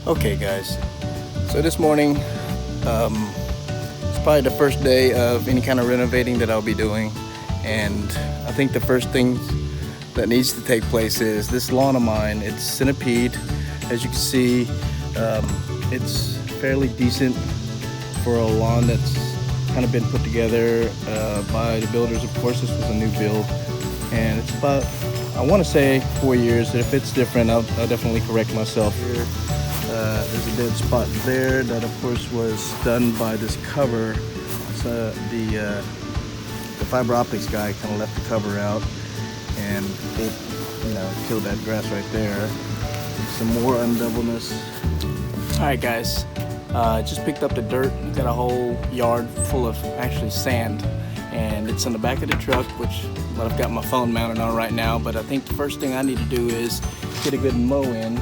Okay guys, so this morning it's probably the first day of any kind of renovating that I'll be doing, and I think the first thing that needs to take place is this lawn of mine. It's Centipede. As you can see, it's fairly decent for a lawn that's kind of been put together by the builders. Of course, this was a new build, and it's about, I want to say 4 years. If it's different, I'll definitely correct myself here. There's a dead spot there that of course was done by this cover. So the fiber optics guy kind of left the cover out, and it, killed that grass right there. Some more undoubleness. All right guys, just picked up the dirt. Got a whole yard full of actually sand, and it's in the back of the truck, which I've got my phone mounted on right now. But I think the first thing I need to do is get a good mow in.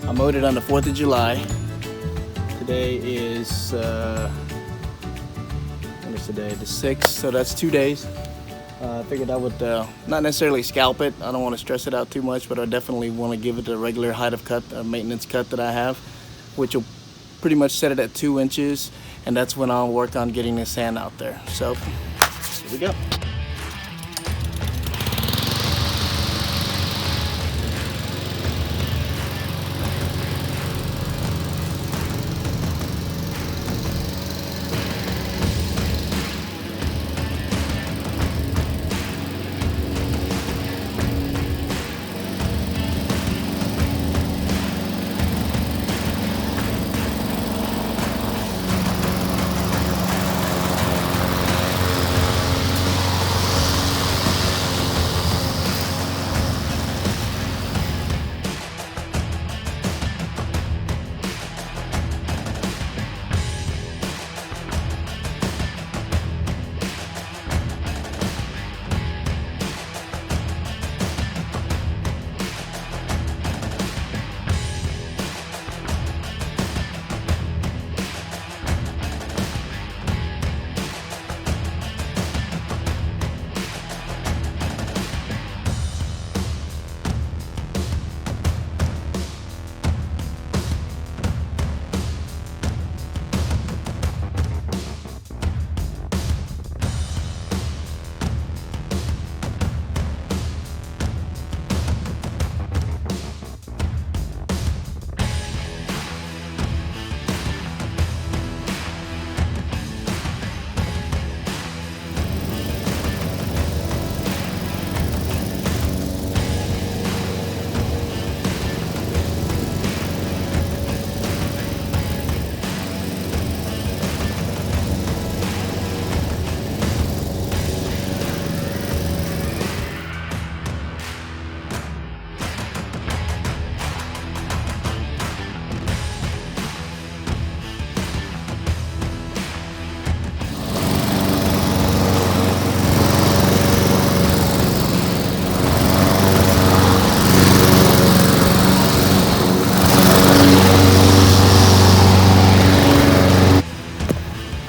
I mowed it on the 4th of July. Today is, what is today? The 6th, so that's 2 days. I figured I would not necessarily scalp it. I don't want to stress it out too much, but I definitely want to give it the regular height of cut, maintenance cut that I have, which will pretty much set it at 2 inches, and that's when I'll work on getting the sand out there. So, here we go.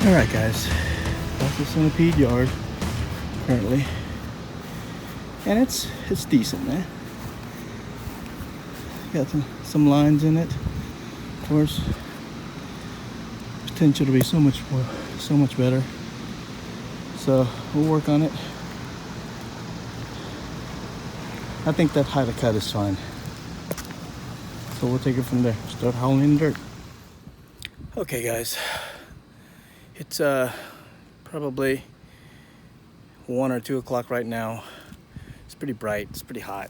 Alright guys, that's the Centipede yard currently, and it's decent, man. Got some lines in it, of course. Potential to be so much better. So we'll work on it. I think that height of cut is fine. So we'll take it from there. Start hauling in the dirt. Okay guys. It's probably 1 or 2 o'clock right now. It's pretty bright, it's pretty hot.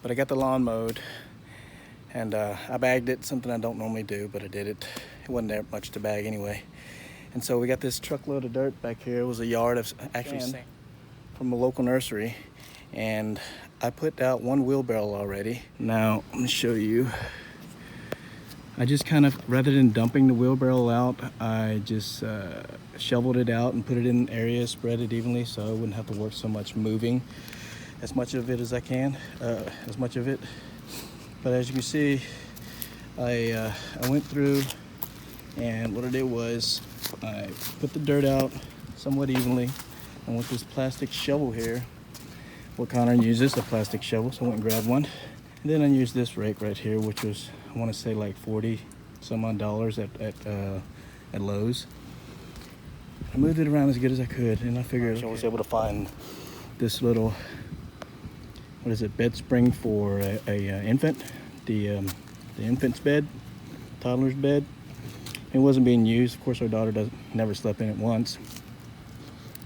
But I got the lawn mowed, and I bagged it, something I don't normally do, but I did it. It wasn't that much to bag anyway. And so we got this truckload of dirt back here. It was a yard of actually sand from a local nursery. And I put out 1 wheelbarrow already. Now, I'm gonna show you. I just kind of, rather than dumping the wheelbarrow out, I just shoveled it out and put it in areas, spread it evenly, so I wouldn't have to work so much moving as much of it as I can, But as you can see, I went through, and what I did was I put the dirt out somewhat evenly, and with this plastic shovel here, what Connor uses, a plastic shovel, so I went and grabbed one. And then I used this rake right here, which was, I want to say like 40 some odd dollars at Lowe's. I moved it around as good as I could, and I figured I was able to find this little, what is it, bed spring for a infant, the infant's bed, toddler's bed. It wasn't being used. Of course, our daughter never slept in it once.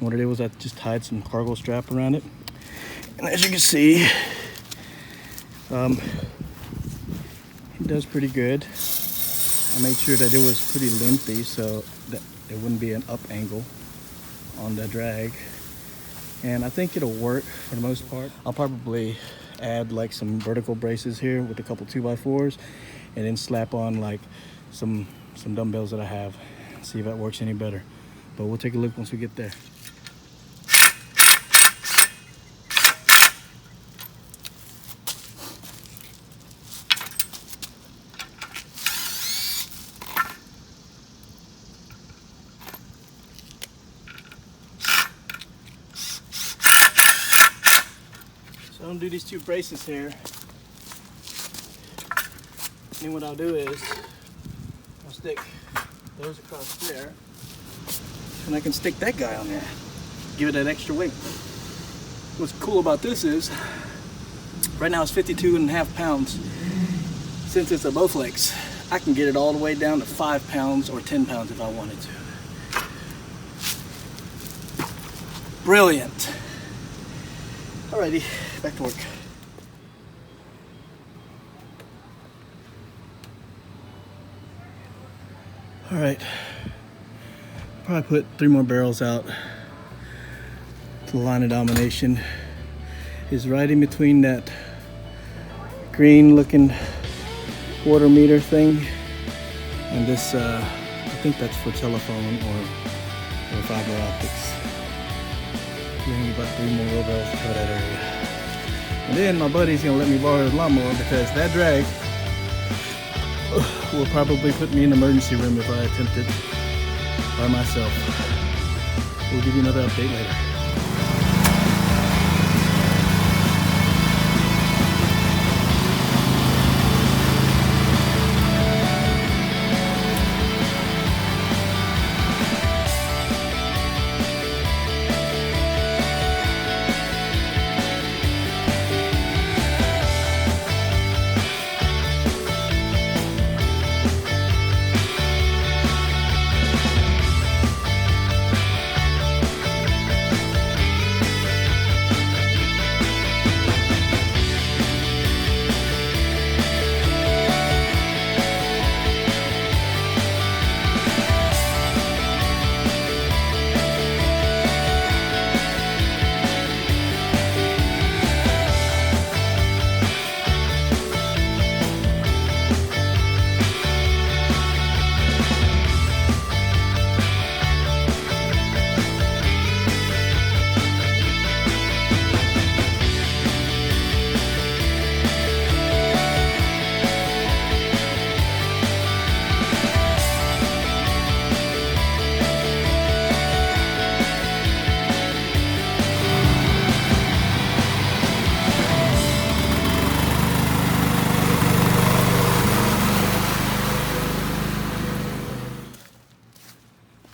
What I did was I just tied some cargo strap around it, and as you can see, it does pretty good. I made sure that it was pretty lengthy so that there wouldn't be an up angle on the drag, and I think it'll work for the most part. I'll probably add like some vertical braces here with a couple 2x4s, and then slap on like some dumbbells that I have, see if that works any better. But we'll take a look once we get there. So I'm gonna do these two braces here. And what I'll do is I'll stick those across there, and I can stick that guy on there, give it that extra weight. What's cool about this is, right now it's 52.5 pounds. Since it's a Bowflex, I can get it all the way down to 5 pounds or 10 pounds if I wanted to. Brilliant. Alrighty, back to work. All right, probably put 3 more barrels out. The line of domination is right in between that green looking water meter thing and this, I think that's for telephone or fiber optics. Then about 3 more wheelbarrows to cover that area. And then my buddy's gonna let me borrow his lawnmower because that drag will probably put me in the emergency room if I attempt it by myself. We'll give you another update later.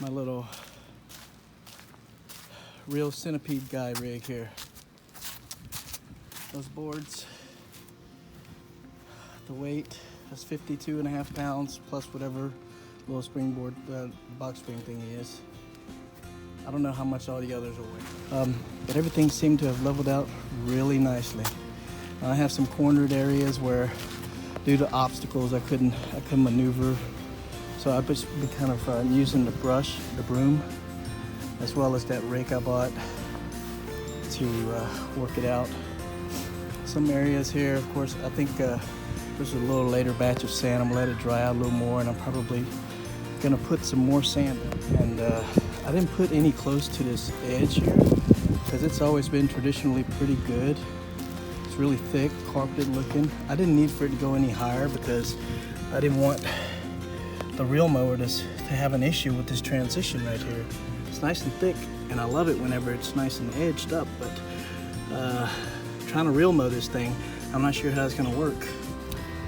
My little real Centipede guy rig here. Those boards, the weight, that's 52.5 pounds plus whatever little springboard, box spring thing is. I don't know how much all the others will weigh. But everything seemed to have leveled out really nicely. I have some cornered areas where, due to obstacles, I couldn't maneuver. So I've just been kind of using the broom, as well as that rake I bought to work it out. Some areas here, of course, I think there's a little later batch of sand. I'm gonna let it dry out a little more, and I'm probably gonna put some more sand in. And I didn't put any close to this edge here because it's always been traditionally pretty good. It's really thick, carpeted looking. I didn't need for it to go any higher because I didn't want the reel mower to have an issue with this transition right here. It's nice and thick, and I love it whenever it's nice and edged up, but trying to reel mow this thing, I'm not sure how it's gonna work.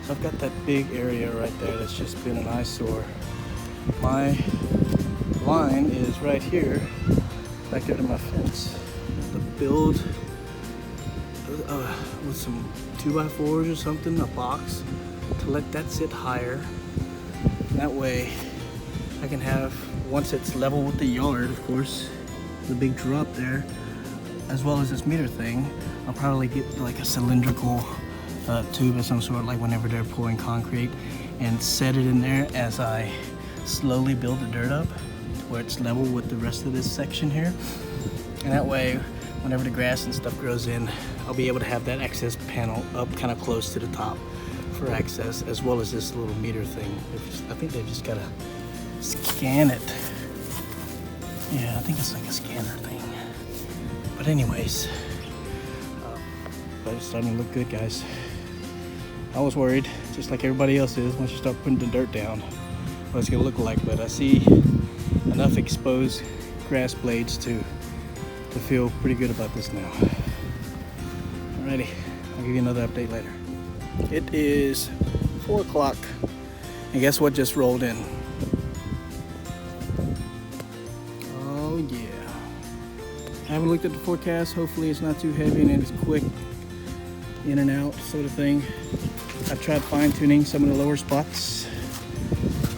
So I've got that big area right there that's just been an eyesore. My line is right here, back there to my fence. To build with some 2x4s or something, a box, to let that sit higher. That way I can have, once it's level with the yard, of course, the big drop there, as well as this meter thing, I'll probably get like a cylindrical tube of some sort, like whenever they're pouring concrete, and set it in there as I slowly build the dirt up where it's level with the rest of this section here. And that way, whenever the grass and stuff grows in, I'll be able to have that access panel up kind of close to the top for access, as well as this little meter thing. I think they've just gotta scan it. Yeah, I think it's like a scanner thing. But anyways, but it's starting to look good, guys. I was worried, just like everybody else is, once you start putting the dirt down, what it's gonna look like. But I see enough exposed grass blades to feel pretty good about this now. Alrighty, I'll give you another update later. It is 4 o'clock, and guess what just rolled in? Oh yeah. I haven't looked at the forecast. Hopefully it's not too heavy and it's quick in and out sort of thing. I've tried fine tuning some of the lower spots,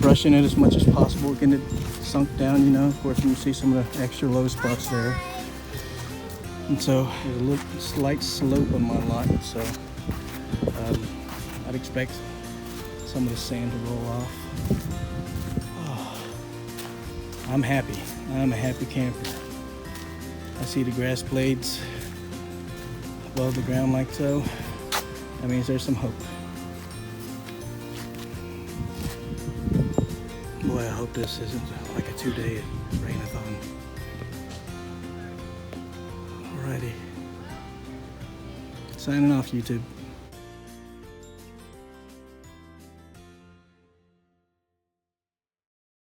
brushing it as much as possible, getting it sunk down, you know. Of course, you can see some of the extra low spots there. And so there's a little slight slope on my lot, so I'd expect some of the sand to roll off. Oh, I'm happy. I'm a happy camper. I see the grass blades above the ground like so. That means there's some hope. Boy, I hope this isn't like a 2-day rain-a-thon. Alrighty. Signing off, YouTube.